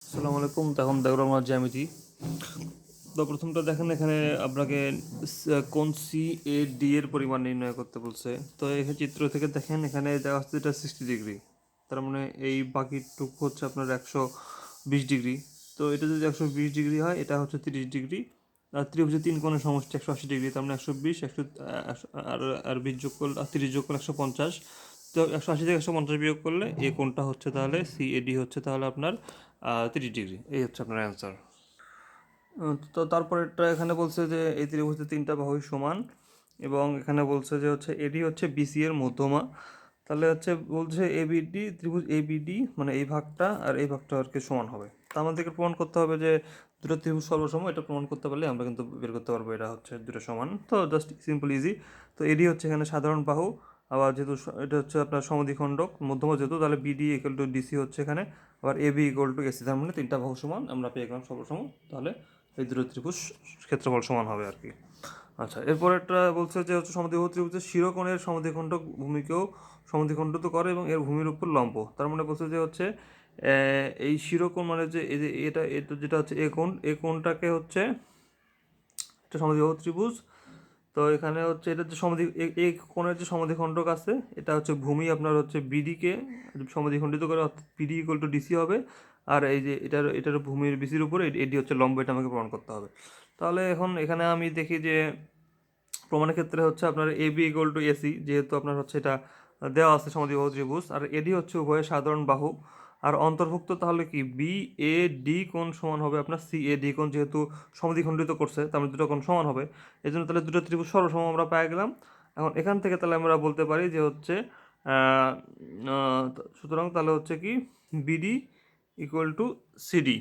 আসসালামু আলাইকুম। এখন দেখো আমার জ্যামিতি। তো প্রথমটা দেখেন, এখানে আপনাকে কোন সি এ ডি এর পরিমাণ নির্ণয় করতে বলছে। তো এখানে চিত্র থেকে দেখেন, এখানে দেখা যাচ্ছে এটা 60 ডিগ্রি, তার মানে এই বাকিটুকু হচ্ছে আপনার 120 ডিগ্রি। তো এটা যদি 120 ডিগ্রি হয়, এটা হচ্ছে 30 ডিগ্রি। আর ত্রিভুজের তিন কোণের সমষ্টি 180 ডিগ্রি, তার মানে 120, আর 20 যোগ করলে, আর 30 যোগ করলে 150। তো 180 থেকে 150 বিয়োগ করলে এই কোণটা হচ্ছে তাহলে সি এ ডি হচ্ছে তাহলে আপনার 30 ডিগ্রি। এই হচ্ছে আপনার অ্যান্সার। তো তারপরেরটা এখানে বলছে যে এই ত্রিভুজের তিনটা বাহুই সমান, এবং এখানে বলছে যে হচ্ছে এডি হচ্ছে বিসি এর মধ্যমা। তাহলে হচ্ছে বলছে এবিডি, ত্রিভুজ এবিডি মানে এই ভাগটা আর এই ভাগটা আর কি সমান হবে। তো আমাদেরকে প্রমাণ করতে হবে যে দুটো ত্রিভুজ সর্বসম। এটা প্রমাণ করতে পারলে আমরা কিন্তু বের করতে পারবো এটা হচ্ছে দুটো সমান। তো জাস্ট সিম্পল ইজি। তো এডি হচ্ছে এখানে সাধারণ বাহু, আবার যেহেতু এটা হচ্ছে আপনার সমদ্বিখণ্ডক মধ্যমা, যেহেতু তাহলে বিডি ইকুয়াল টু ডিসি হচ্ছে এখানে, আবার এবি ইকুয়াল টু এসি, তার মানে তিনটা বাহু সমান আমরা পেয়ে গেলাম সর্বসম। তাহলে এই দুটো ত্রিভুজ ক্ষেত্রফল সমান হবে আর কি। আচ্ছা, এরপর একটা বলছে যে হচ্ছে সমদ্বিবাহু ত্রিভুজের শিরোকোণের সমদ্বিখণ্ডক ভূমিকেও সমদ্বিখণ্ডিত করে এবং এর ভূমির উপর লম্ব। তার মানে বলছে যে হচ্ছে এই শিরোকোণ মানে যে এই যে এটা এটা যেটা হচ্ছে এ কোণটাকে হচ্ছে একটা সমদ্বিবাহু ত্রিভুজ। তো এখানে হচ্ছে এটা যে এই কোণের যে সমদ্বিখণ্ডক আছে, এটা হচ্ছে ভূমি আপনার হচ্ছে বিডিকে সমদ্বিখণ্ডিত করে, অর্থাৎ বিডি ইকুয়াল টু ডিসি হবে। আর এই যে এটার ভূমির বিসির উপরে এটি হচ্ছে লম্ব, এটা আমাকে প্রমাণ করতে হবে। তাহলে এখন এখানে আমি দেখি যে প্রমাণের ক্ষেত্রে হচ্ছে আপনার A B equal to AC, যেহেতু আপনার হচ্ছে এটা দেওয়া আছে সমদ্বিবাহু ত্রিভুজ, আর এডি হচ্ছে উভয়ের সাধারণ বাহু। আর অন্তর্ভুক্ত তাহলে কি বি এ ডি কোণ সমান হবে আপনার সি এ ডি কোণ, যেহেতু সমদ্বিখণ্ডিত করছে তার মানে দুটো কোণ সমান হবে। এই জন্য তাহলে দুটো ত্রিভুজ সর্বসম আমরা পেয়ে গেলাম। এখন এখান থেকে তাহলে আমরা বলতে পারি যে হচ্ছে আহ, আহ, সুতরাং তাহলে হচ্ছে কি বিডি ইকুয়াল টু সিডি,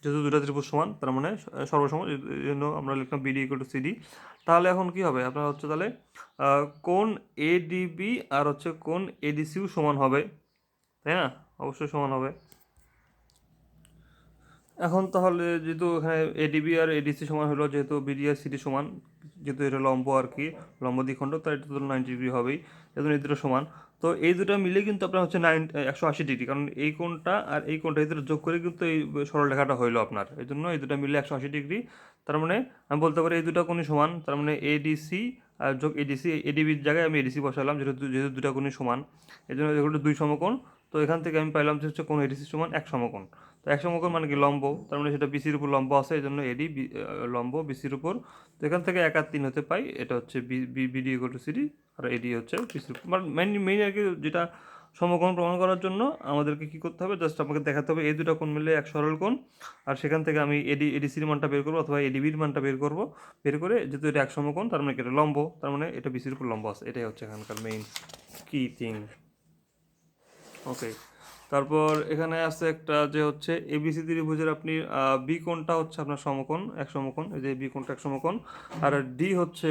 যেহেতু দুটো ত্রিভুজ সমান তার মানে সর্বসম, এই জন্য আমরা লিখলাম বিডি ইকুয়াল টু সিডি। তাহলে এখন কি হবে আপনার হচ্ছে তাহলে কোণ এডিবি আর হচ্ছে কোণ এডিসিও সমান হবে, তাই না? অবশ্যই সমান হবে। এখন তাহলে যেহেতু এখানে এডিবি আর এডিসি সমান হলো, যেহেতু বিডি আর সিডি সমান, যেহেতু এটা লম্ব আর কি, লম্ব দ্বিখণ্ড, তাই এটা তো 90 ডিগ্রি হবেই, যেহেতু এই দুটো সমান। তো এই দুটো মিলে কিন্তু আপনার হচ্ছে 180 ডিগ্রি, কারণ এই কোণটা আর এই কোণটা এই দুটো যোগ করে কিন্তু এই সরলরেখাটা হইলো আপনার, এই জন্য এই দুটো মিলে 180 ডিগ্রি। তার মানে আমি বলতে পারি এই দুটো কোণই সমান, তার মানে এডিসি আর যোগ এডিসি, এডিবির জায়গায় আমি এডিসি বসালাম, যেহেতু যেহেতু দুটো কোণই সমান, এই জন্য এগুলো দুই সমকোণ। তো এখান থেকে আমি পাইলাম যে হচ্ছে কোণ এডিসি সমান এক সমকোণ। তো এক সমকোণ মানে কি লম্ব, তার মানে সেটা বিসির উপর লম্ব আছে, এই জন্য এডি লম্ব বিসির উপর। তো এখান থেকে 1 আর 3 হতে পাই, এটা হচ্ছে বিডি ইকুয়াল টু সিডি, আর এডি হচ্ছে বিসির উপর। মানে মেইন আর কি, যেটা সমকোণ প্রমাণ করার জন্য আমাদেরকে কি করতে হবে, জাস্ট আমাকে দেখাতে হবে এই দুটো কোণ মিলে এক সরল কোণ। আর সেখান থেকে আমি এডিসির মানটা বের করবো অথবা এডিবির মানটা বের করবো, বের করে যেহেতু এটা এক সমকোণ তার মানে এটা লম্ব, তার মানে এটা বিসির উপর লম্ব আছে। এটাই হচ্ছে এখানকার মেইন কি থিং। ওকে, তারপর এখানে আছে একটা যে হচ্ছে এবিসি ত্রিভুজের আপনি বি কোণটা হচ্ছে আপনার সমকোণ, এক সমকোণ, এই যে বি কোণটা এক সমকোণ। আর ডি হচ্ছে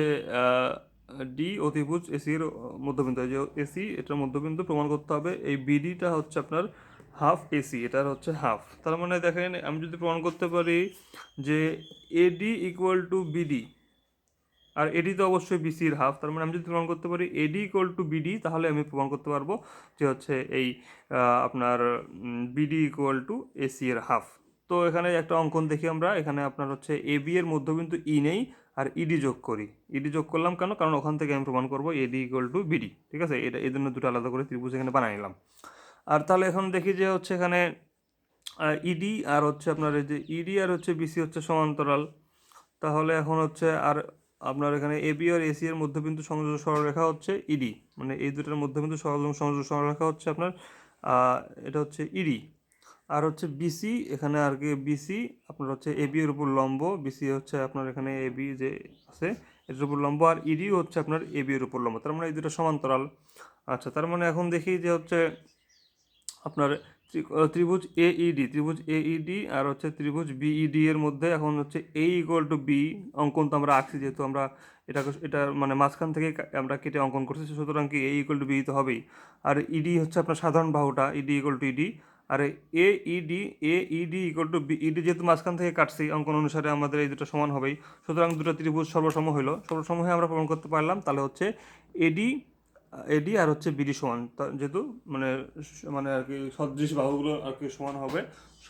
ডি অতিভুজ এসি এর মধ্যবিন্দু, এই যে এসি এটার মধ্যবিন্দু প্রমাণ করতে হবে। এই বিডিটা হচ্ছে আপনার হাফ এসি, এটার হচ্ছে হাফ। তার মানে দেখেন আমি যদি প্রমাণ করতে পারি যে এডি ইকুয়াল টু বিডি, আর এডি তো অবশ্যই বিসির হাফ, তার মানে আমি যদি প্রমাণ করতে পারি এডি ইকুয়াল টু বিডি, তাহলে আমি প্রমাণ করতে পারবো যে হচ্ছে এই আপনার বিডি ইকুয়াল টু এসি এর হাফ। তো এখানে একটা অঙ্কন দেখি আমরা, এখানে আপনার হচ্ছে এ বি এর মধ্যবিন্দু ই নেই, আর ইডি যোগ করি। ইডি যোগ করলাম কেন, কারণ ওখান থেকে আমি প্রমাণ করবো এডি ইকুয়াল টু বিডি, ঠিক আছে? এটা এই জন্য দুটো আলাদা করে ত্রিভুজ এখানে বানিয়ে নিলাম। আর তাহলে এখন দেখি যে হচ্ছে এখানে ইডি আর হচ্ছে আপনার এই যে ইডি আর হচ্ছে বিসি হচ্ছে সমান্তরাল। তাহলে এখন হচ্ছে আর আপনার এখানে এবি আর এসি এর মধ্যবিন্দু সংযোগ সরলরেখা হচ্ছে ইডি, মানে এই দুটোর মধ্যবিন্দু সংযোগ সরলরেখা হচ্ছে আপনার আহ, এটা হচ্ছে ইডি। আর হচ্ছে বিসি, এখানে আর কি বিসি আপনার হচ্ছে এবি এর উপর লম্ব, বিসি হচ্ছে আপনার এখানে এবি যে আছে এটার উপর লম্ব, আর ইডি হচ্ছে আপনার এবি এর উপর লম্ব, তার মানে এই দুটো সমান্তরাল। আচ্ছা, তার মানে এখন দেখি যে হচ্ছে আপনার ত্রিভুজ এইডি, ত্রিভুজ এইডি আর হচ্ছে ত্রিভুজ বিইডি এর মধ্যে এখন হচ্ছে এ ইকুয়াল টু বি অঙ্কন তো আমরা আঁকছি, যেহেতু আমরা এটা মানে মাঝখান থেকে আমরা কেটে অঙ্কন করছি, সুতরাং কি এ ইকুয়াল টু বি তো হবেই। আর ইডি হচ্ছে আপনার সাধারণ বাহুটা, ইডি ইকুয়াল টু ইডি। আর A ED equal to B ED, যেহেতু মাঝখান থেকে কাটছি অঙ্কন অনুসারে আমাদের এই দুটো সমান হবেই, সুতরাং দুটো ত্রিভুজ সর্বসম হইলো, সর্বসম হয়ে আমরা প্রমাণ করতে পারলাম। তাহলে হচ্ছে এডি এডি আর হচ্ছে বিডি সমান, যেহেতু মানে মানে আর কি সদৃশ বাহুগুলো আর কি সমান হবে,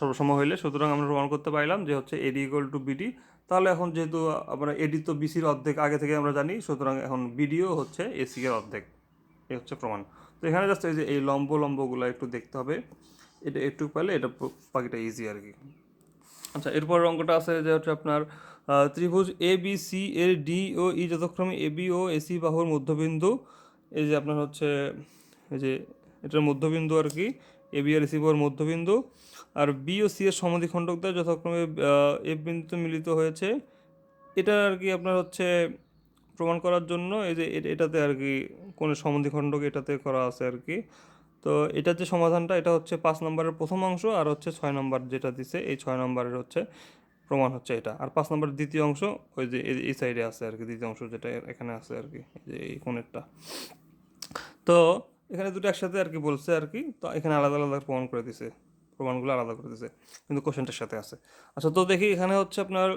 সর্বসম হইলে, সুতরাং আমরা প্রমাণ করতে পারলাম যে হচ্ছে এডি ইকুয়াল টু বিডি। তাহলে এখন যেহেতু আমরা এডি তো বিসির অর্ধেক আগে থেকে আমরা জানি, সুতরাং এখন বিডিও হচ্ছে এসি এর অর্ধেক। এই হচ্ছে প্রমাণ। তো এখানে জাস্ট এই যে এই লম্বগুলো একটু দেখতে হবে, এটা একটু পাইলে এটা বাকিটা ইজি আর কি। আচ্ছা, এরপর অঙ্কটা আছে যে হচ্ছে আপনার ত্রিভুজ এ বি সি এর ডি ও ই যথাক্রমে এ বি ও এসি বাহুর মধ্যবিন্দু। এই যে আপনার হচ্ছে এই যে এটার মধ্যবিন্দু আর কি, এ বি আর এসি বাহুর মধ্যবিন্দু, আর বি ও সি এর সমাধিখণ্ডক দ্বারা যথাক্রমে এফ বিন্দুতে মিলিত হয়েছে। এটা আর কি আপনার হচ্ছে প্রমাণ করার জন্য এই যে এটাতে আর কি কোন সমাধিখণ্ডক এটাতে করা আছে আর কি। তো এটার যে সমাধানটা, এটা হচ্ছে 5 নম্বরের প্রথম অংশ, আর হচ্ছে 6 নম্বর যেটা দিছে এই 6 নম্বরের হচ্ছে প্রমাণ হচ্ছে এটা, আর 5 নম্বরের দ্বিতীয় অংশ ওই যে এই সাইডে আছে আর কি, দ্বিতীয় অংশ যেটা এখানে আছে আর কি, এই যে এই কোণেরটা। তো এখানে দুটো একসাথে আর কি বলছে আর কি, তো এখানে আলাদা আলাদা প্রমাণ করে দিছে, প্রমাণগুলো আলাদা করে দিছে, কিন্তু কোশ্চেনটার সাথে আছে। আচ্ছা, তো দেখি এখানে হচ্ছে আপনার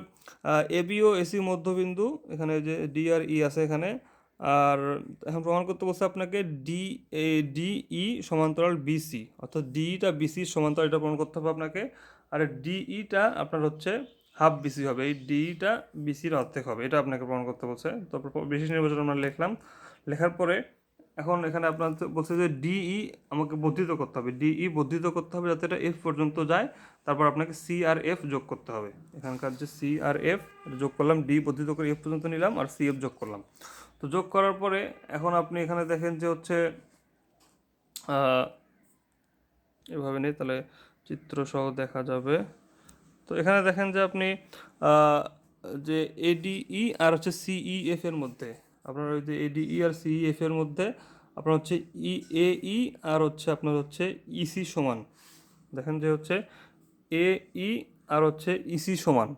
এবি ও এসি মধ্যবিন্দু, এখানে যে ডি আর ই আছে এখানে, আর এখন প্রমাণ করতে বলছে আপনাকে ডিই সমান্তরাল বিসি, অর্থাৎ ডিইটা বিসির সমান্তরাল, এটা প্রমাণ করতে হবে আপনাকে। আর ডিইটা আপনার হচ্ছে হাফ বিসি হবে, এই ডিইটা বিসির অর্ধেক হবে, এটা আপনাকে প্রমাণ করতে বলছে। তারপর বিশেষ নির্বাচন আমরা লিখলাম, লেখার পরে এখন এখানে আপনার বলছে যে ডিই আমাকে বর্ধিত করতে হবে, ডিই বর্ধিত করতে হবে যাতে এটা এফ পর্যন্ত যায়, তারপর আপনাকে সি আর এফ যোগ করতে হবে। এখানকার যে সি আর এফ যোগ করলাম, ডি বর্ধিত করে এফ পর্যন্ত নিলাম, আর সি এফ যোগ করলাম। তো যোগ করার পরে এখন আপনি এখানে দেখেন যে হচ্ছে এভাবে নেই, তাহলে চিত্র সহ দেখা যাবে। তো এখানে দেখেন যে আপনি যে এডিই আর হচ্ছে সিইএফ এর মধ্যে, আপনার ওই যে এডিই আর সিইএফ এর মধ্যে আপনার হচ্ছে এই আর হচ্ছে আপনার হচ্ছে ইসি সমান, দেখেন যে হচ্ছে এই আর হচ্ছে ইসি সমান,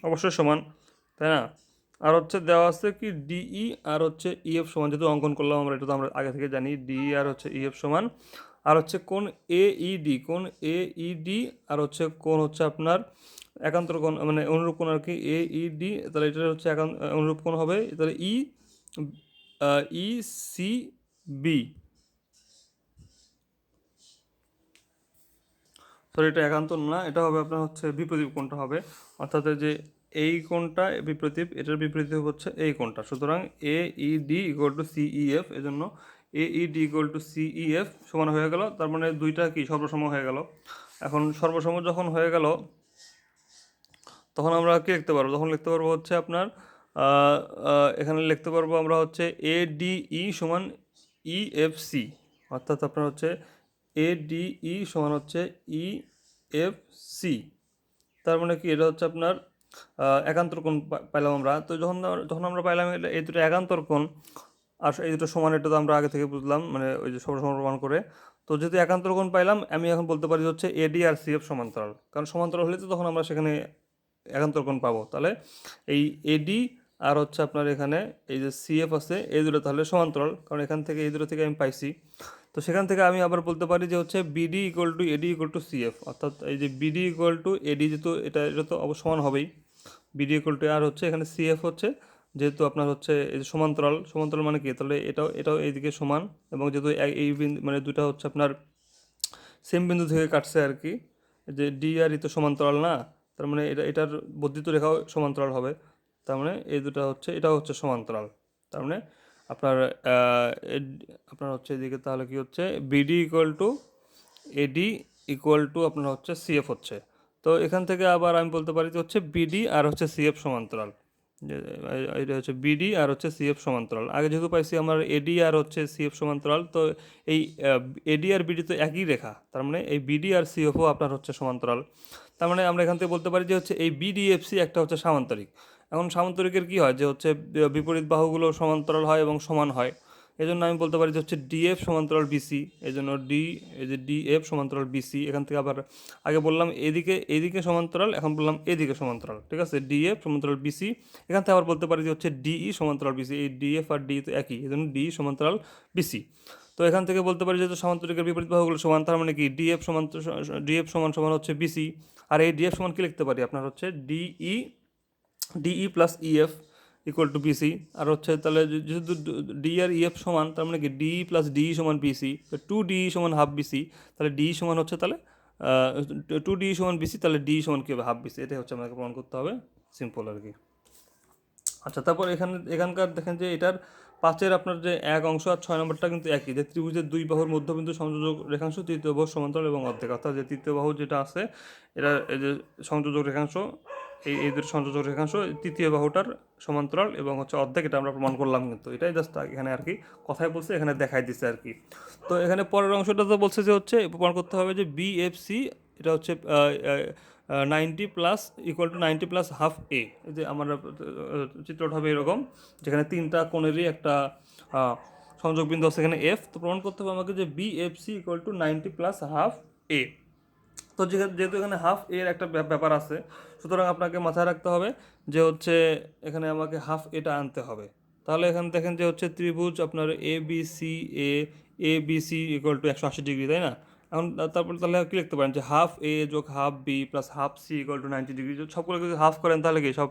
অবশ্যই সমান, তাই না? আর হচ্ছে দেওয়া আছে কি ডিই আর হচ্ছে ইএফ সমান, যেহেতু অঙ্কন করলাম আমরা, এটা তো আমরা আগে থেকে জানি, ডিই আর হচ্ছে ইএফ সমান। আর হচ্ছে কোণ এইডি আর হচ্ছে কোণ হচ্ছে আপনার একান্তর কোণ, মানে অনুরূপ কোণ আর কি, এইডি, তাহলে এটা হচ্ছে অনুরূপ কোণ হবে, তাহলে ই সি বি, সরি এটা একান্তর না, এটা হবে আপনার হচ্ছে বিপরীত কোণটা হবে, অর্থাৎ যে এই কোণটা বিপরীত, এটার বিপরীত হচ্ছে এই কোণটা। সুতরাং AED ইকুয়াল টু সিইএফ, এজন্য AED ইকুয়াল টু সিইএফ সমান হয়ে গেল, তার মানে দুইটা কি সর্বসম হয়ে গেল। এখন সর্বসম যখন হয়ে গেল, তখন আমরা কি লিখতে পারবো, তখন লিখতে পারবো হচ্ছে আপনার এখানে লিখতে পারবো আমরা হচ্ছে ADE সমান EFC, অর্থাৎ আপনার হচ্ছে ADE সমান হচ্ছে EFC। তার মানে কি, এটা হচ্ছে আপনার একান্তর কোণ পাইলাম আমরা। তো যখন আমরা পাইলাম এই দুটো একান্তর কোণ আর এই দুটো সমান, এটা তো আমরা আগে থেকে বুঝলাম, মানে ওই যে সর্বসম প্রমাণ করে। তো যেহেতু একান্তর কোণ পাইলাম, আমি এখন বলতে পারি হচ্ছে এডি আর সিএফ সমান্তরাল, কারণ সমান্তরাল হলে তো তখন আমরা সেখানে একান্তর কোণ পাবো। তাহলে এই এডি আর হচ্ছে আপনার এখানে এই যে সিএফ আছে, এই দুটো তাহলে সমান্তরাল, কারণ এখান থেকে এই দুটো থেকে আমি পাইছি। তো সেখান থেকে আমি আবার বলতে পারি যে হচ্ছে BD equal to eddy equal to CF, অর্থাৎ এই যে বিডি ইকুয়াল টু এডি, যেহেতু এটা তো অবশ্য সমান হবেই, বিডি ইকুয়াল টু আর হচ্ছে এখানে সিএফ হচ্ছে, যেহেতু আপনার হচ্ছে এই যে সমান্তরাল মানে কি, তাহলে এটাও এইদিকে সমান, এবং যেহেতু এই বিন্দু মানে দুটা হচ্ছে আপনার সেম বিন্দু থেকে কাটছে আর কি, যে ডি আর ই তো সমান্তরাল না, তার মানে এটার বর্ধিত রেখাও সমান্তরাল হবে, তার মানে এই দুটা হচ্ছে এটাও হচ্ছে সমান্তরাল। তার মানে আপনার আপনার হচ্ছে এদিকে তাহলে কি হচ্ছে BD equal to eddy equal to আপনার হচ্ছে সিএফ হচ্ছে। তো এখান থেকে আবার আমি বলতে পারি যে হচ্ছে বিডি আর হচ্ছে সিএফ সমান্তরাল, এটা হচ্ছে বিডি আর হচ্ছে সিএফ সমান্তরাল। আগে যেহেতু পাইছি আমার এডি আর হচ্ছে সিএফ সমান্তরাল, তো এই এডি আর বিডি তো একই রেখা, তার মানে এই বিডি আর সিএফও আপনার হচ্ছে সমান্তরাল। তার মানে আমরা এখান থেকে বলতে পারি যে হচ্ছে এই বিডিএফসি একটা হচ্ছে সামান্তরিক। এখন সামান্তরিকের কী হয়, যে হচ্ছে বিপরীত বাহুগুলো সমান্তরাল হয় এবং সমান হয়, এই জন্য আমি বলতে পারি যে হচ্ছে ডিএফ সমান্তরাল বিসি, এই জন্য এই যে ডিএফ সমান্তরাল বিসি। এখান থেকে আবার আগে বললাম এদিকে সমান্তরাল, এখন বললাম এদিকে সমান্তরাল, ঠিক আছে, ডিএফ সমান্তরাল বিসি। এখান থেকে আবার বলতে পারি যে হচ্ছে ডিই সমান্তরাল বিসি, এই ডিএফ আর ডি তো একই, এই জন্য ডিই সমান্তরাল বিসি। তো এখান থেকে বলতে পারি যে সমান্তরিকের বিপরীত বাহুগুলো সমান, তার মানে কি ডিএফ সমান সমান হচ্ছে বিসি। আর এই ডিএফ সমান কি লিখতে পারি, আপনার হচ্ছে DE plus EF, equal to PC. আর হচ্ছে তাহলে যেহেতু ডি আর ইএফ সমান, তার মানে কি ডি প্লাস ডি সমান পিসি, টু ডি সমান হাফ বিসি, তাহলে ডি সমান হচ্ছে তাহলে টু ডি সমান বিসি, তাহলে ডি সমান কী হবে হাফ বিসি, এটাই হচ্ছে আমাকে প্রমাণ করতে হবে, সিম্পল আর কি। আচ্ছা, তারপর এখানকার দেখেন যে এটার 5-এর আপনার যে 1 অংশ আর 6 নম্বরটা কিন্তু একই, যে ত্রিভুজের 2 বাহুর মধ্যবিন্দু সংযোজক রেখাংশ তৃতীয় বাহুর সমান্তরাল এবং অর্ধেক, অর্থাৎ যে তৃতীয় বাহু যেটা আছে এটা এই যে সংযোজক রেখাংশ, এই দুটো সংযোজক রেখাংশ তৃতীয় বাহুটার সমান্তরাল এবং হচ্ছে অর্ধেক, এটা আমরা প্রমাণ করলাম, কিন্তু এটাই জাস্ট এখানে আর কি কথায় বলছে, এখানে দেখাই দিচ্ছে আর কি। তো এখানে পরের অংশটা তো বলছে যে হচ্ছে প্রমাণ করতে হবে যে বিএফসি এটা হচ্ছে 90 plus equal to 90 plus half A. এই যে আমার চিত্রটা হবে এরকম, যেখানে 3টা কোণেরই একটা সংযোগ বিন্দু আছে এখানে এফ। তো প্রমাণ করতে হবে আমাকে যে BFC equal to 90 plus half A. তো যেহেতু এখানে হাফ এর একটা ব্যাপার আছে, সুতরাং আপনাকে মাথায় রাখতে হবে যে হচ্ছে এখানে আমাকে হাফ এটা আনতে হবে। তাহলে এখানে দেখেন যে হচ্ছে ত্রিভুজ আপনার A B C equal to 180 degree, তাই না? এখন তারপর তাহলে কি লিখতে পারেন যে হাফ এ যোগ half B plus half C equal to 90 degree. সবগুলো যদি হাফ করেন তাহলে কি সব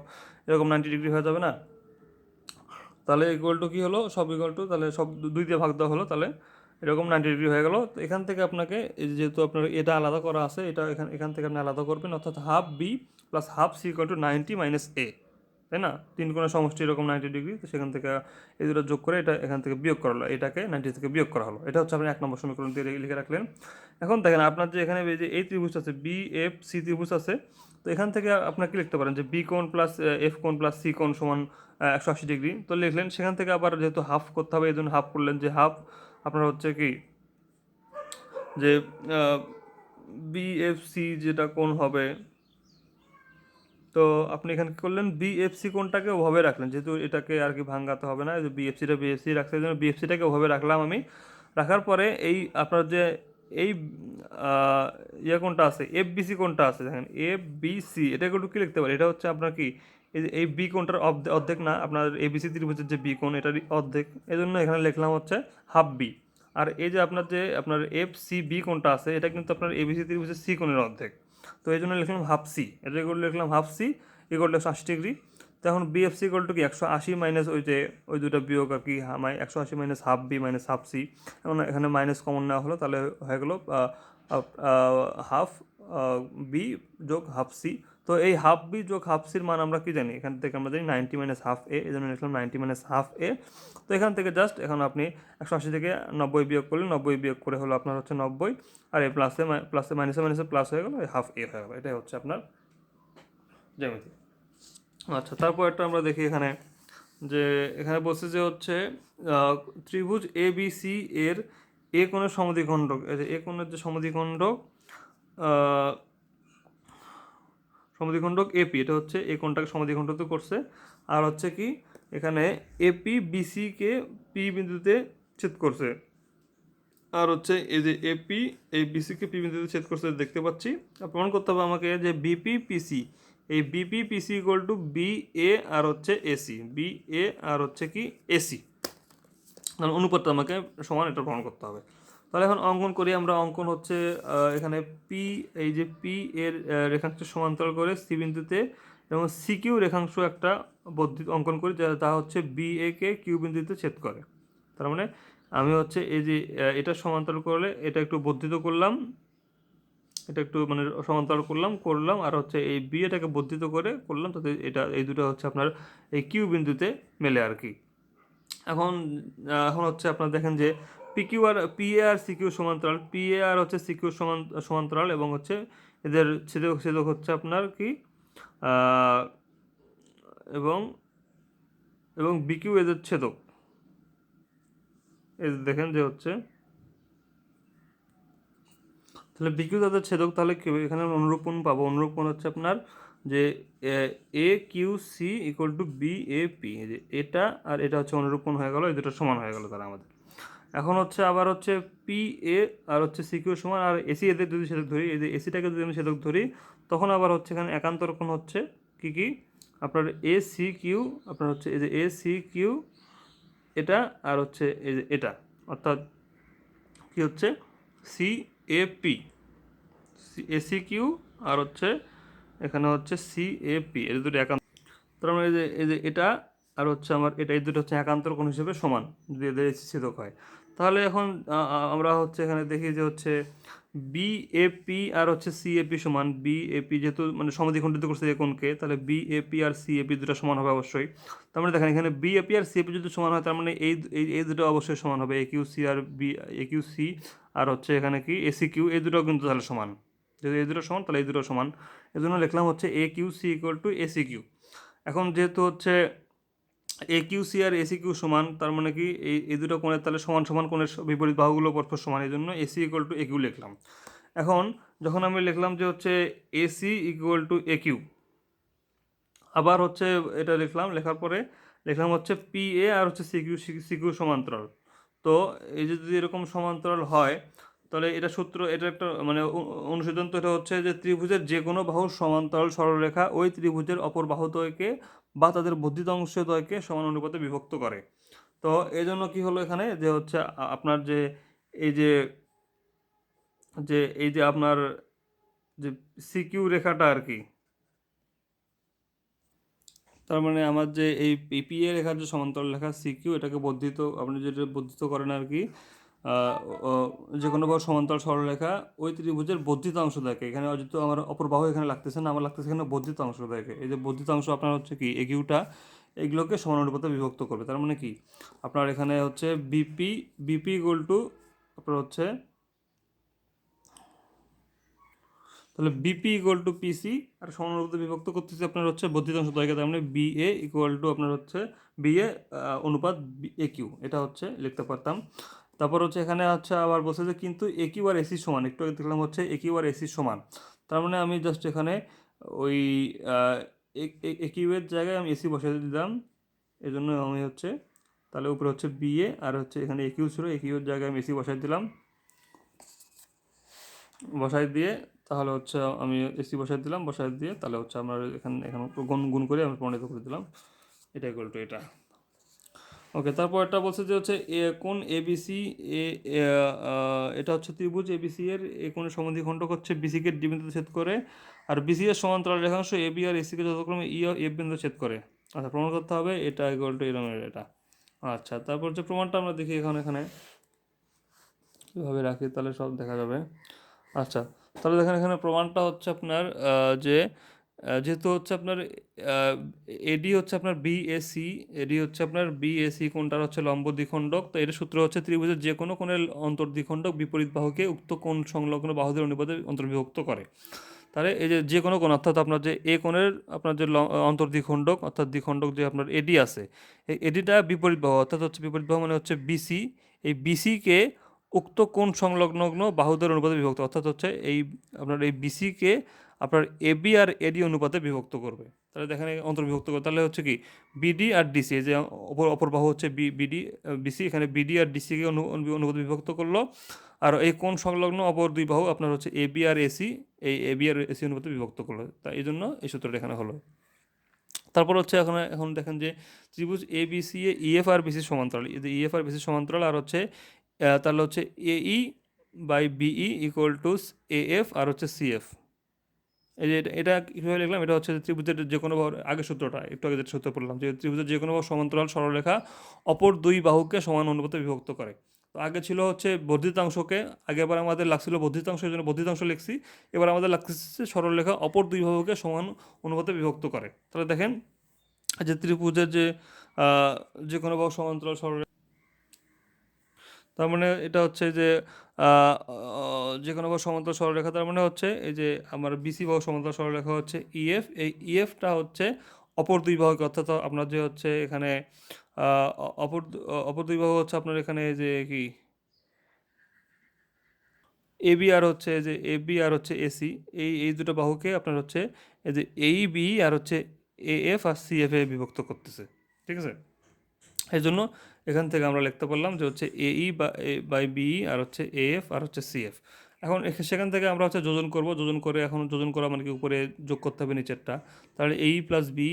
এরকম 90 ডিগ্রি হয়ে যাবে না? তাহলে ইকুয়াল টু কী হলো, সব ইকুয়াল টু, তাহলে সব 2 দিয়ে ভাগ দেওয়া হলো, তাহলে এরকম 90 ডিগ্রি হয়ে গেল। তো এখান থেকে আপনাকে যেহেতু আপনার এটা আলাদা করা আছে, এটা এখান থেকে আপনি আলাদা করবেন, অর্থাৎ half B plus half C equal to 90 minus A, তাই না? 3 কোণের সমষ্টি এরকম 90 ডিগ্রি, তো সেখান থেকে এই দুটো যোগ করে এটা এখান থেকে বিয়োগ করা হলো, এটাকে 90 থেকে বিয়োগ করা হলো। এটা হচ্ছে আপনি 1 নম্বর সমীকরণ দিয়ে লিখে রাখলেন। এখন দেখেন আপনার যে এখানে যে এই ত্রিভুজ আছে বি এফ সি ত্রিভুজ আছে, তো এখান থেকে আপনার কি লিখতে পারেন যে বি কোণ প্লাস এফ কোণ প্লাস সি কোণ সমান 180 ডিগ্রি। তো লিখলেন, সেখান থেকে আবার যেহেতু হাফ করতে হবে এই জন্য হাফ করলেন, যে হাফ আপনার হচ্ছে কি যে বিএফসি যেটা কোণ হবে, তো আপনি এখানে কী করলেন, বিএফসি কোণটাকে ওভাবে রাখলেন, যেহেতু এটাকে আর কি ভাঙাতে হবে না, যে বিএফসি রাখছে, এই জন্য বিএফসিটাকে ওভাবে রাখলাম আমি। রাখার পরে এই আপনার যে এই কোণটা আছে এফবিসি কোণটা আছে, দেখেন এফবিসি, এটাকে একটু কী লিখতে পারি, এটা হচ্ছে আপনার কি এই বি কোণটার অর্ধেক না, আপনার এবিসি ত্রিভুজের যে বি কোণ এটারই অর্ধেক, এই জন্য এখানে লিখলাম হচ্ছে হাফ বি। আর এই যে আপনার এফ সি বি কোণটা আছে, এটা কিন্তু আপনার এবিসি ত্রিভুজের সি কোণের অর্ধেক, তো এই জন্য লিখলাম হাফ সি, এটা করে লিখলাম half C equal to 180 degree. তো এখন বিএফসি ইকুয়াল টু কি 180 মাইনাস ওই দুটো বিয়োগ আর কি, 180 minus half B minus half C, এখন এখানে মাইনাস কমন নেওয়া হলো, তাহলে হয়ে গেলো হাফ বি যোগ হাফ সি। তো এই হাফ বি যোগ হাফ সির মান আমরা কি জানি, এখান থেকে আমরা জানি 90 মাইনাস হাফ এ, এই জন্য লিখলাম 90 মাইনাস হাফ এ। তো এখান থেকে জাস্ট এখন আপনি 180 থেকে 90 বিয়োগ করলেন, 90 বিয়োগ করে হলো আপনার হচ্ছে 90, আর এই প্লাসে মাইনাসে প্লাস হয়ে গেলো, এই হাফ এ হয়ে গেলো, এটাই হচ্ছে আপনার জ্যামিতি। আচ্ছা, তারপর একটা আমরা দেখি এখানে, যে এখানে বলছে যে হচ্ছে ত্রিভুজ এ বি সি এর এ কোণের সমদ্বিখণ্ডক, এ কোণের যে সমদ্বিখণ্ডক এপি, এটা হচ্ছে এই কোণটাকে সমদ্বিখণ্ডিত করছে। আর হচ্ছে কি এখানে এপি বিসিকে পি বিন্দুতে ছেদ করছে, আর হচ্ছে এই যে এপি এই বিসিকে পি বিন্দুতে ছেদ করছে দেখতে পাচ্ছি। প্রমাণ করতে হবে আমাকে যে বিপি পিসি, এই BP PC equal to B A আর হচ্ছে এসি, বি এ আর হচ্ছে কি এসি, অনুপাতটা আমাকে সমান, এটা প্রমাণ করতে হবে। তাহলে এখন অঙ্কন করি আমরা। অঙ্কন হচ্ছে এখানে পি, এই যে পি এর রেখাংশ সমান্তরাল করে সি বিন্দুতে, এবং সি কিউ রেখাংশ একটা বর্ধিত অঙ্কন করি, তা হচ্ছে বি এ কে কিউ বিন্দুতে ছেদ করে। তার মানে আমি হচ্ছে এই যে এটা সমান্তরাল করলে এটা একটু বর্ধিত করলাম, এটা একটু মানে সমান্তরাল করলাম, আর হচ্ছে এই বি এটাকে বর্ধিত করলাম, তাতে এটা এই দুটো হচ্ছে আপনার এই কিউ বিন্দুতে মেলে আর কি। এখন হচ্ছে আপনার দেখেন যে পি এ আর সিকিউ সমান্তরাল, পি এ আর হচ্ছে সিকিউ সমান্তরাল, এবং হচ্ছে এদের ছেদক হচ্ছে আপনার কি এবং বিকিউ এদের ছেদক, এই দেখেন যে হচ্ছে, তাহলে বিকিউ তাদের ছেদক, তাহলে কি এখানে অনুরূপণ পাবো, অনুরূপণ হচ্ছে আপনার যে A Q C equal to B A P, যে এটা আর এটা হচ্ছে অনুরূপণ হয়ে গেল, এই দুটো সমান হয়ে গেল তারা আমাদের। এখন হচ্ছে আবার হচ্ছে পি এ আর হচ্ছে সি কিউ সমান, আর এসি এদের যদি ছেদক ধরি, এই যে এসিটাকে যদি আমি ছেদক ধরি, তখন আবার হচ্ছে এখানে একান্তরকোণ হচ্ছে কি আপনার এ সি কিউ, আপনার হচ্ছে এই যে এ সি কিউ এটা, আর হচ্ছে এই যে এটা, অর্থাৎ কি হচ্ছে C A P, A C Q আর হচ্ছে এখানে হচ্ছে সি এ পি, এই দুটো একান্ত। তার মানে এই যে এটা আর হচ্ছে আমার এটা, এই দুটো হচ্ছে একান্তর কোণ হিসেবে সমান যদি এদের এসি ছেদক হয়। তাহলে এখন আমরা হচ্ছে এখানে দেখি যে হচ্ছে বিএপি আর হচ্ছে সিএপি সমান, বিএপি যেহেতু মানে সমদ্বিখণ্ডিত করছে এই কোণকে, তাহলে বিএপি আর সিএপি দুটো সমান হবে অবশ্যই। তার মানে দেখেন এখানে বিএপি আর সিএপি যদি সমান হয়, তার মানে এই দুটো অবশ্যই সমান হবে, একিউ সি আর একিউ সি আর হচ্ছে এখানে কি এসি কিউ, এই দুটো কিন্তু তাহলে সমান। যদি এই দুটো সমান তাহলে এই দুটো সমান, এই জন্য লিখলাম হচ্ছে A Q C equal to A C Q. এখন যেহেতু হচ্ছে এ কিউ সি আর এসি কিউ সমান, তার মানে কি এই দুটো কোণের তাহলে সমান সমান কোণের বিপরীত বাহুগুলো পরস্পর সমান, এই জন্য AC equal to A Q লিখলাম। এখন যখন আমি লিখলাম যে হচ্ছে AC equal to A Q, আবার হচ্ছে এটা লিখলাম, লেখার পরে লিখলাম হচ্ছে পি এ আর হচ্ছে সিকিউ সমান্তরাল। তো এই যে যদি এরকম সমান্তরাল হয়, তাহলে এটা সূত্র, এটা একটা মানে অনুসিদ্ধান্ত, এটা হচ্ছে যে ত্রিভুজের যে কোনো বাহুর সমান্তরাল সরলরেখা ওই ত্রিভুজের অপর বাহুদ্বয়কে বা তাদের বর্ধিত অংশদ্বয়কে সমান অনুপাতে বিভক্ত করে। তো এই জন্য কী হলো এখানে যে হচ্ছে আপনার যে এই যে যে এই যে আপনার যে সিকিউ রেখাটা আর কি, তার মানে আমার যে এই পিপিএ রেখার যে সমান্তরাল রেখা সিকিউ, এটাকে বর্ধিত, আপনি যেটা বর্ধিত করেন আর কি, যে কোনো বাহু সমান্তরাল সরলরেখা ওই ত্রিভুজের বর্ধিত অংশ দেখে, এখানে যেহেতু আমার অপর বাহু এখানে লাগতেছে না, আমার লাগতেছে এখানে বর্ধিত অংশ দেখে। এই যে বর্ধিত অংশ আপনার হচ্ছে কি একিউটা, এগুলোকে সমান অনুপাতে বিভক্ত করবে। তার মানে কি আপনার এখানে হচ্ছে বিপি ইকুয়াল টু আপনার হচ্ছে, তাহলে বিপি ইকুয়াল টু পিসি আর সমানুপাতে বিভক্ত করতেছে আপনার হচ্ছে বর্ধিত অংশ দয়কে, তার মানে বিএ ইকুয়াল টু আপনার হচ্ছে বিএ অনুপাত এ কিউ, এটা হচ্ছে লিখতে পারতাম। তারপর হচ্ছে এখানে হচ্ছে আবার বলছে যে কিন্তু এ কিউ আর এসি সমান, একটু আগে দেখলাম হচ্ছে এ কিউ আর এসি সমান, তার মানে আমি জাস্ট এখানে ওই এ কিউ এর জায়গায় আমি এসি বসাই দিলাম, এই জন্য আমি হচ্ছে তাহলে উপরে হচ্ছে বিএ আর হচ্ছে এখানে এ কিউ ছিল, এ কিউ এর জায়গায় আমি এসি বসাই দিলাম, বসাই দিয়ে তাহলে হচ্ছে আমি এসি বসাই দিলাম, বসাই দিয়ে তাহলে হচ্ছে আমরা এখানে গুণ গুণ করে আমি প্রমাণিত করে দিলাম এটা ইকুয়াল টু এটা। ওকে, তারপর এটা বলছে যে হচ্ছে কোণ এবিসি এ, এটা হচ্ছে ত্রিভুজ এবিসি এর এ কোণের সমদ্বিখণ্ডক হচ্ছে বিসিকে ডি বিন্দুতে ছেদ করে, আর বিসি এর সমান্তরাল রেখাংশ এবি আর এসিকে যথাক্রমে ই ও এফ বিন্দুতে ছেদ করে। আচ্ছা, প্রমাণ করতে হবে এটা ইকুয়াল টু এরকম এটা। আচ্ছা, তারপর যে প্রমাণটা আমরা দেখি এখানে কীভাবে রাখি তাহলে সব দেখা যাবে। আচ্ছা, তাহলে দেখেন এখানে প্রমাণটা হচ্ছে আপনার যে যেহেতু হচ্ছে আপনার এডি হচ্ছে আপনার বিএসি, এডি হচ্ছে আপনার বিএসি কোণটার হচ্ছে লম্ব দ্বিখণ্ডক, তো এর সূত্র হচ্ছে ত্রিভুজের যে কোনো কোণের অন্তর্দ্বিখণ্ডক বিপরীত বাহুকে উক্ত কোণ সংলগ্ন বাহুদের অনুপাতে অন্তর্বিভক্ত করে। তাহলে এই যে কোনো কোণ, অর্থাৎ আপনার যে এ কোণের আপনার যে অন্তর্দ্বিখণ্ডক অর্থাৎ দ্বিখণ্ডক যে আপনার এডি আছে, এই এডিটা বিপরীত বাহু, অর্থাৎ হচ্ছে বিপরীত বাহু মানে হচ্ছে বিসি, এই বিসিকে উক্ত কোণ সংলগ্ন বাহুদের অনুপাতে বিভক্ত, অর্থাৎ হচ্ছে এই আপনার এই বিসিকে আপনার এবি আর এডি অনুপাতে বিভক্ত করবে। তাহলে দেখেন অন্তর্বিভক্ত করবে, তাহলে হচ্ছে কি বিডি আর ডিসি, এই যে অপর বাহু হচ্ছে বিডি বিসি, এখানে বিডি আর ডিসিকে অনুপাতে বিভক্ত করলো, আর এই কোণ সংলগ্ন অপর দুই বাহু আপনার হচ্ছে এবি আর এসি, এই এবি আর এসি অনুপাতে বিভক্ত করলো, তাই এই জন্য এই সূত্রটা এখানে হলো। তারপর হচ্ছে এখন দেখেন যে ত্রিভুজ এ বি সি এ ইএফ আর বিসি সমান্তরাল, এই যে ইএফ আর বিসি সমান্তরাল, আর হচ্ছে তাহলে হচ্ছে এই বাই বিই ইকুয়াল টু এএফ আর হচ্ছে সিএফ। এই যে এটা কীভাবে লিখলাম, এটা হচ্ছে ত্রিভুজের যে কোনো বাহু, আগের সূত্রটা একটু আগে যেটা সূত্র পড়লাম যে ত্রিভুজের যে কোনো বাহু সমান্তরাল সরলরেখা অপর দুই বাহুকে সমান অনুপাতে বিভক্ত করে। তো আগে ছিল হচ্ছে বর্ধিতাংশকে, আগেবার আমাদের লাগছিল বর্ধিতাংশের জন্য বর্ধিতাংশ লিখছি, এবার আমাদের লাগতেছে সরলরেখা অপর দুই বাহুকে সমান অনুপাতে বিভক্ত করে। তাহলে দেখেন যে ত্রিভুজের যে কোনো বাহু সমান্তরাল সরল, তার মানে এটা হচ্ছে যে যে কোনো বাহু সমান্তরাল সরলরেখা, তার মানে হচ্ছে এই যে আমার বিসি বাহু সমান্তরাল সরলরেখা হচ্ছে ইএফ, এই ইএফটা হচ্ছে অপর দুই বাহুকে, অর্থাৎ আপনার যে হচ্ছে এখানে অপর অপর দুই বাহু হচ্ছে আপনার এখানে যে কি এবি আর হচ্ছে যে এবি আর হচ্ছে এসি, এই দুটো বাহুকে আপনার হচ্ছে এই যে এই বি আর হচ্ছে এএফ আর সিএফ এ বিভক্ত করতেছে, ঠিক আছে। এই জন্য এখান থেকে আমরা লিখতে পারলাম যে হচ্ছে এই বাই বিই আর হচ্ছে এএফ আর হচ্ছে সিএফ। এখন সেখান থেকে আমরা হচ্ছে যোজন করব, যোজন করে এখন যোজন করা মানে কি উপরে যোগ করতে হবে নিচেরটা, তাহলে এই প্লাস বি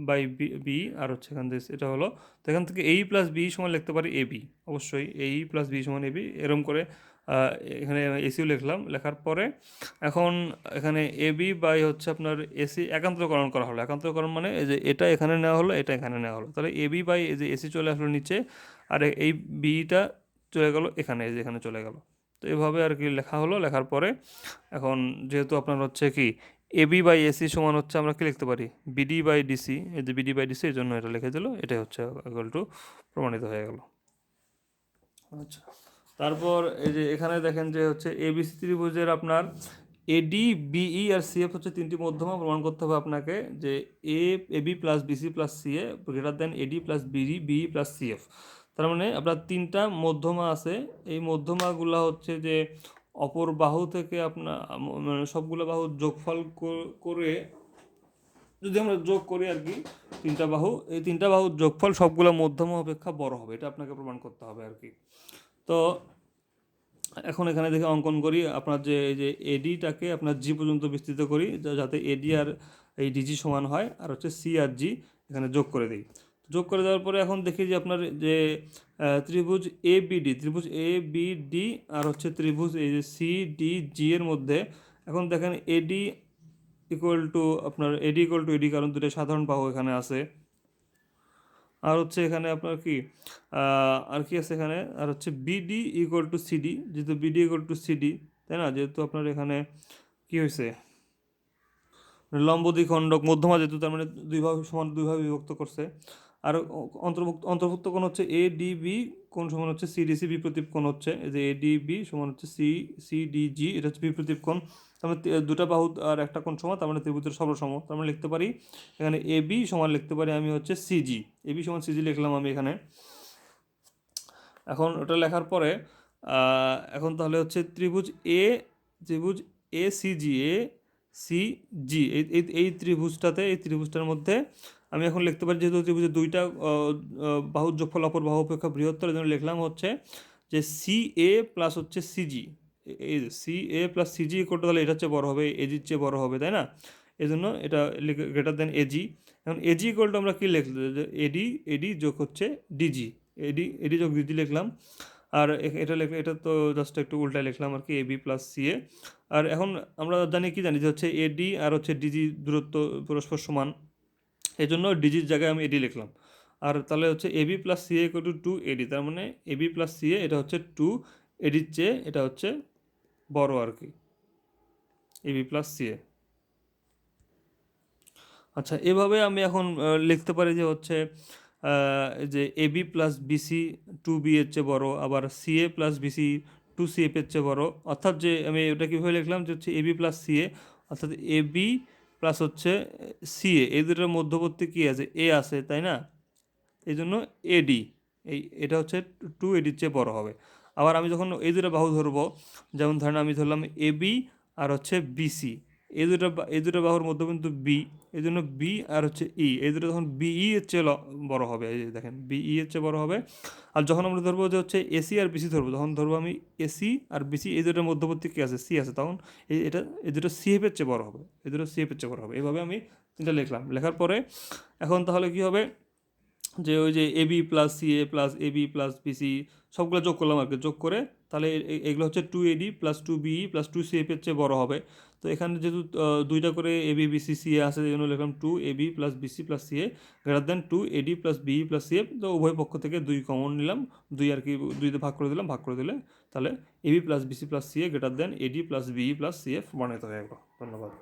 বাই বি আর হচ্ছে এখান থেকে এটা হলো, তো এখান থেকে এই প্লাস বি সমান লিখতে পারি এবি, অবশ্যই এই প্লাস বি সমান এবি, এরম করে এখানে এসিও লিখলাম, লেখার পরে এখন এখানে এবি বাই হচ্ছে আপনার এসি একান্তরকরণ করা হলো। একান্তরকরণ মানে এই যে এটা এখানে নেওয়া হলো, এটা এখানে নেওয়া হলো, তাহলে এবি বাই এই যে এসি চলে আসলো নিচে, আর এই বিটা চলে গেল এখানে, এই যে এখানে চলে গেল। তো এভাবে আর কি লেখা হলো। লেখার পরে এখন যেহেতু আপনার হচ্ছে কি এবি বাই এসি সমান হচ্ছে আমরা কি লিখতে পারি বিডি বাই ডিসি, এই যে বিডি বাই ডিসি, এই জন্য এটা লিখে দিল, এটাই হচ্ছে ইকুয়াল টু প্রমাণিত হয়ে গেল। আচ্ছা, তারপর এই যে এখানে দেখেন যে হচ্ছে এবিসি ত্রিভুজের আপনার এডি বিই আর সিএফ হচ্ছে তিনটি মধ্যমা প্রমাণ করতে হবে আপনাকে, যে AB plus BC plus CA greater than AD plus BD BE plus CF. তার মানে আপনার তিনটা মধ্যমা আছে, এই মধ্যমাগুলো হচ্ছে যে অপর বাহু থেকে আপনার মানে সবগুলো বাহু যোগফল করে যদি আমরা যোগ করি আর কি তিনটা বাহু, এই তিনটা বাহুর যোগফল সবগুলো মধ্যমা অপেক্ষা বড় হবে, এটা আপনাকে প্রমাণ করতে হবে আর কি। তো এখন এখানে দেখে অঙ্কন করি আপনার যে এই যে এডিটাকে আপনার জি পর্যন্ত বিস্তৃত করি, যাতে এডি আর এই ডিজি সমান হয়, আর হচ্ছে সি আর জি এখানে যোগ করে দিই। যোগ করে দেওয়ার পরে এখন দেখি যে আপনার যে ত্রিভুজ এ বিডি, ত্রিভুজ এ বিডি আর হচ্ছে ত্রিভুজ এই যে সি ডি জি এর মধ্যে এখন দেখেন এডি ইকুয়াল টু আপনার এডি ইকুয়াল টু এডি, কারণ দুটো সাধারণ বাহু এখানে আছে। আর হচ্ছে এখানে আপনার কি আর কি আছে এখানে, আর হচ্ছে বিডি ইকুয়াল টু সিডি, যেহেতু বিডি ইকুয়াল টু সিডি, তাই না, যেহেতু আপনার এখানে কি হয়েছে লম্ব দ্বিখণ্ডক মধ্যমা, যেহেতু তার মানে দুই ভাবে বিভক্ত করছে। আর অন্তর্ভুক্ত কোণ হচ্ছে এ ডি বি, কোণ সমান হচ্ছে সিডিসি, বিপ্রতীপ কোণ হচ্ছে এই যে এ ডি বি সমান হচ্ছে সিডিজি, এটা হচ্ছে বিপ্রতীপ কোণ। তার মানে দুটা বাহু আর একটা কোণ সমান, তার মানে ত্রিভুজের সর্বসম। তার মানে লিখতে পারি এখানে এ বি সমান লিখতে পারি আমি হচ্ছে সিজি, এ বি সমান সিজি লিখলাম আমি এখানে। এখন ওটা লেখার পরে এখন তাহলে হচ্ছে ত্রিভুজ এ সিজি, এ সি জি, এই ত্রিভুজটার মধ্যে আমি এখন লিখতে পারি, যেহেতু ত্রিভুজের দুইটা বাহুর যোগফল অপর বাহু অপেক্ষা বৃহত্তর, এই জন্য লিখলাম হচ্ছে যে সি এ প্লাস হচ্ছে সিজি, এই সি এ প্লাস সিজি ইকুয়াল, তাহলে এটা হচ্ছে বড় হবে, এজির চেয়ে বড় হবে, তাই না, এই জন্য এটা গ্রেটার দেন এজি। এখন এজি ইকুয়াল টু আমরা কী লিখলাম, যে এডি যোগ হচ্ছে ডিজি, এডি যোগ ডিজি লিখলাম। আর এটা লিখলে এটা তো জাস্ট একটু উল্টায় লিখলাম আর কি, এবি প্লাস সিএ। আর এখন আমরা জানি যে হচ্ছে এডি আর হচ্ছে ডিজি দূরত্ব পরস্পর সমান, এই জন্য ডিজির জায়গায় আমি এডি লিখলাম। আর তাহলে হচ্ছে AB plus CA equal to 2 AD, তার মানে এবি প্লাস সিএ এটা হচ্ছে 2 এডির চেয়ে এটা হচ্ছে বড় আর কি, এবি প্লাস সিএ। আচ্ছা, এভাবে আমি এখন লিখতে পারি যে হচ্ছে যে এবি প্লাস বিসি 2বি এর চেয়ে বড়ো, আবার সিএ প্লাস বিসি 2সিএফ এর চেয়ে বড়ো। অর্থাৎ যে আমি ওটা কীভাবে লিখলাম যে হচ্ছে এবি প্লাস সিএ, অর্থাৎ এবি প্লাস হচ্ছে সিএ, এই দুটোর মধ্যবর্তী কী আছে, এ আছে, তাই না, এই জন্য এডি এটা হচ্ছে 2 এডির চেয়ে বড় হবে। আবার আমি যখন এই দুটো বাহু ধরবো, যেমন ধরেন আমি ধরলাম এবি আর হচ্ছে বিসি, এই দুটো বাহুর মধ্যবিন্দু বি, এই জন্য বি আর হচ্ছে ই, এই দুটো যখন বিই এর চেয়ে বড় হবে, এই যে দেখেন বিই এর চেয়ে বড় হবে। আর যখন আমরা ধরবো যে হচ্ছে এসি আর বিসি ধরবো, তখন ধরবো আমি এসি আর বিসি, এই দুটোর মধ্যবর্তী কী আছে, সি আছে, তখন এই দুটো সিএফ এর চেয়ে বড় হবে, এই দুটো সিএফ এর চেয়ে বড় হবে। এইভাবে আমি তিনটা লিখলাম। লেখার পরে এখন তাহলে কী হবে, যে ওই যে AB plus CA plus AB plus BC সবগুলো যোগ করলাম আর কি, যোগ করে তাহলে এগুলো হচ্ছে 2 এডি প্লাস 2বিই প্লাস 2সিএফ এর চেয়ে বড় হবে। তো এখানে যেহেতু দুইটা করে এবি বিসি সিএ আছে, এই জন্য লিখলাম 2 AB plus BC plus CA greater than 2 AD plus BE plus CF. তো উভয় পক্ষ থেকে 2 কমন নিলাম, 2 আর কি 2 ভাগ করে দিলাম, ভাগ করে দিলে তাহলে AB plus BC plus CA greater than AD plus BE plus CF বানাতে হয়ে গেল। ধন্যবাদ।